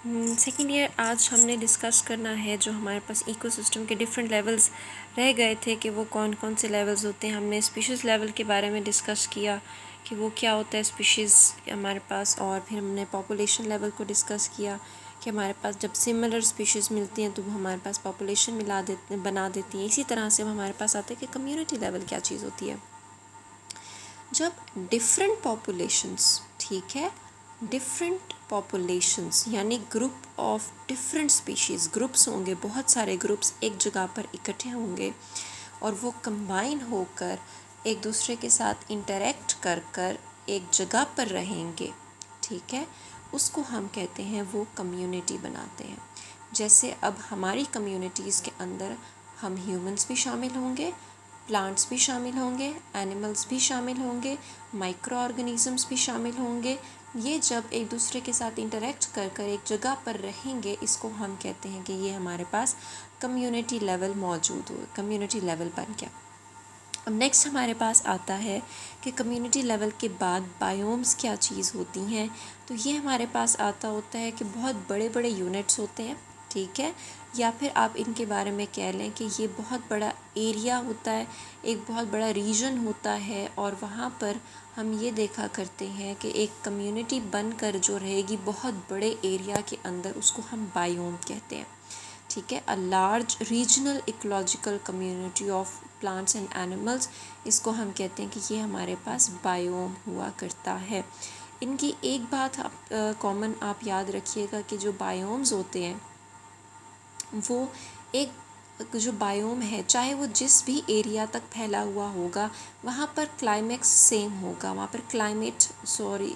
Second year آج ہم نے ڈسکس کرنا ہے جو ہمارے پاس ایکو سسٹم کے ڈفرینٹ لیولز رہ گئے تھے کہ وہ کون کون سے لیولز ہوتے ہیں. ہم نے اسپیشیز لیول کے بارے میں ڈسکس کیا کہ وہ کیا ہوتا ہے اسپیشیز ہمارے پاس, اور پھر ہم نے پاپولیشن لیول کو ڈسکس کیا کہ ہمارے پاس جب سملر اسپیشیز ملتی ہیں تو وہ ہمارے پاس پاپولیشن بنا دیتی ہیں. اسی طرح سے ہمارے پاس آتا ہے کہ کمیونٹی لیول کیا چیز ہوتی ہے. جب ڈفرینٹ پاپولیشنس, ٹھیک ہے, ڈفرینٹ پاپولیشنس یعنی group of different species, groups ہوں گے, بہت سارے گروپس ایک جگہ پر اکٹھے ہوں گے اور وہ کمبائن ہو کر ایک دوسرے کے ساتھ انٹریکٹ کر کر ایک جگہ پر رہیں گے, ٹھیک ہے, اس کو ہم کہتے ہیں وہ کمیونٹی بناتے ہیں. جیسے اب ہماری کمیونٹیز کے اندر ہم ہیومنس بھی شامل ہوں گے, پلانٹس بھی شامل ہوں گے, اینیملس بھی شامل ہوں گے, مائکرو آرگنیزمس بھی شامل ہوں گے. یہ جب ایک دوسرے کے ساتھ انٹریکٹ کر کر ایک جگہ پر رہیں گے, اس کو ہم کہتے ہیں کہ یہ ہمارے پاس کمیونٹی لیول موجود ہو, کمیونٹی لیول بن گیا. اب نیکسٹ ہمارے پاس آتا ہے کہ کمیونٹی لیول کے بعد بائیومز کیا چیز ہوتی ہیں. تو یہ ہمارے پاس آتا ہوتا ہے کہ بہت بڑے بڑے یونٹس ہوتے ہیں, ٹھیک ہے, یا پھر آپ ان کے بارے میں کہہ لیں کہ یہ بہت بڑا ایریا ہوتا ہے, ایک بہت بڑا ریجن ہوتا ہے, اور وہاں پر ہم یہ دیکھا کرتے ہیں کہ ایک کمیونٹی بن کر جو رہے گی بہت بڑے ایریا کے اندر, اس کو ہم بائیوم کہتے ہیں, ٹھیک ہے. A large regional ecological community of plants and animals, اس کو ہم کہتے ہیں کہ یہ ہمارے پاس بائیوم ہوا کرتا ہے. ان کی ایک بات کامن آپ یاد رکھیے گا کہ جو بائیومز ہوتے ہیں وہ ایک جو بائیوم ہے چاہے وہ جس بھی ایریا تک پھیلا ہوا ہوگا وہاں پر کلائمیکس سیم ہوگا, وہاں پر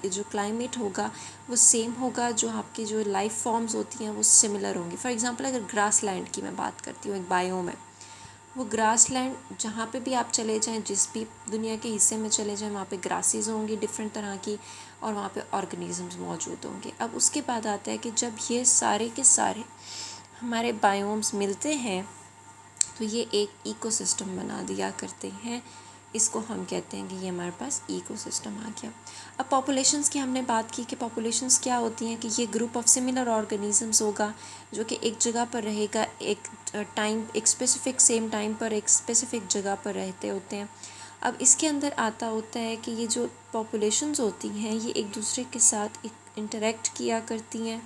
جو کلائمیٹ ہوگا وہ سیم ہوگا, جو آپ کی جو لائف فارمز ہوتی ہیں وہ سملر ہوں گی. فار ایگزامپل اگر گراس لینڈ کی میں بات کرتی ہوں, ایک بائیوم ہے, وہ گراس لینڈ جہاں پہ بھی آپ چلے جائیں, جس بھی دنیا کے حصے میں چلے جائیں, وہاں پہ گراسز ہوں گی ڈفرینٹ طرح کی, اور وہاں پہ آرگنیزمز موجود ہوں گے. اب اس کے بعد آتا ہے کہ جب یہ سارے کے سارے ہمارے بائیومز ملتے ہیں تو یہ ایک ایکو سسٹم بنا دیا کرتے ہیں. اس کو ہم کہتے ہیں کہ یہ ہمارے پاس ایکو سسٹم آ گیا. اب پاپولیشنز کی ہم نے بات کی کہ پاپولیشنز کیا ہوتی ہیں, کہ یہ گروپ آف سملر آرگنیزمز ہوگا جو کہ ایک جگہ پر رہے گا, ایک اسپیسیفک سیم ٹائم پر ایک اسپیسیفک جگہ پر رہتے ہوتے ہیں. اب اس کے اندر آتا ہوتا ہے کہ یہ جو پاپولیشنز ہوتی ہیں یہ ایک دوسرے کے ساتھ انٹریکٹ کیا کرتی ہیں,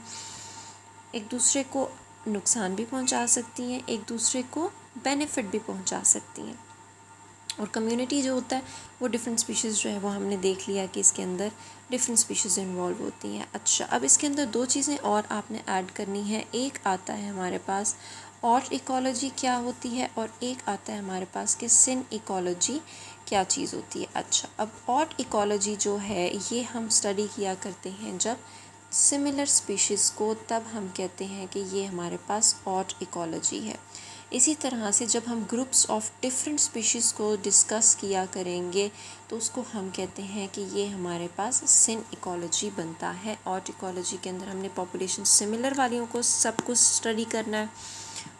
ایک دوسرے کو نقصان بھی پہنچا سکتی ہیں, ایک دوسرے کو بینیفٹ بھی پہنچا سکتی ہیں. اور کمیونٹی جو ہوتا ہے وہ ڈفرینٹ اسپیشیز جو ہے وہ ہم نے دیکھ لیا کہ اس کے اندر ڈفرینٹ اسپیشیز انوالو ہوتی ہیں. اچھا, اب اس کے اندر دو چیزیں اور آپ نے ایڈ کرنی ہے. ایک آتا ہے ہمارے پاس آرٹ ایکالوجی کیا ہوتی ہے, اور ایک آتا ہے ہمارے پاس کہ سن ایکالوجی کیا چیز ہوتی ہے. اچھا, اب آرٹ ایکالوجی جو ہے یہ ہم اسٹڈی کیا کرتے ہیں جب سملر اسپیشیز کو, تب ہم کہتے ہیں کہ یہ ہمارے پاس آرٹ ایکالوجی ہے. اسی طرح سے جب ہم گروپس آف ڈفرینٹ اسپیشیز کو ڈسکس کیا کریں گے تو اس کو ہم کہتے ہیں کہ یہ ہمارے پاس سن ایکالوجی بنتا ہے. آرٹ ایکالوجی کے اندر ہم نے پاپولیشن سملر والیوں کو سب کچھ اسٹڈی کرنا ہے,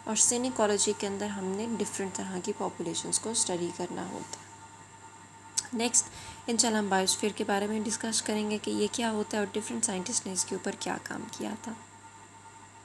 اور سن ایکالوجی کے اندر ہم نے ڈفرینٹ طرح کی پاپولیشنس کو اسٹڈی کرنا ہوتا ہے. نیکسٹ انشاءاللہ ہم بایوسفیئر کے بارے میں ڈسکس کریں گے کہ یہ کیا ہوتا ہے اور ڈفرینٹ سائنٹسٹ نے اس کے اوپر کیا کام کیا تھا.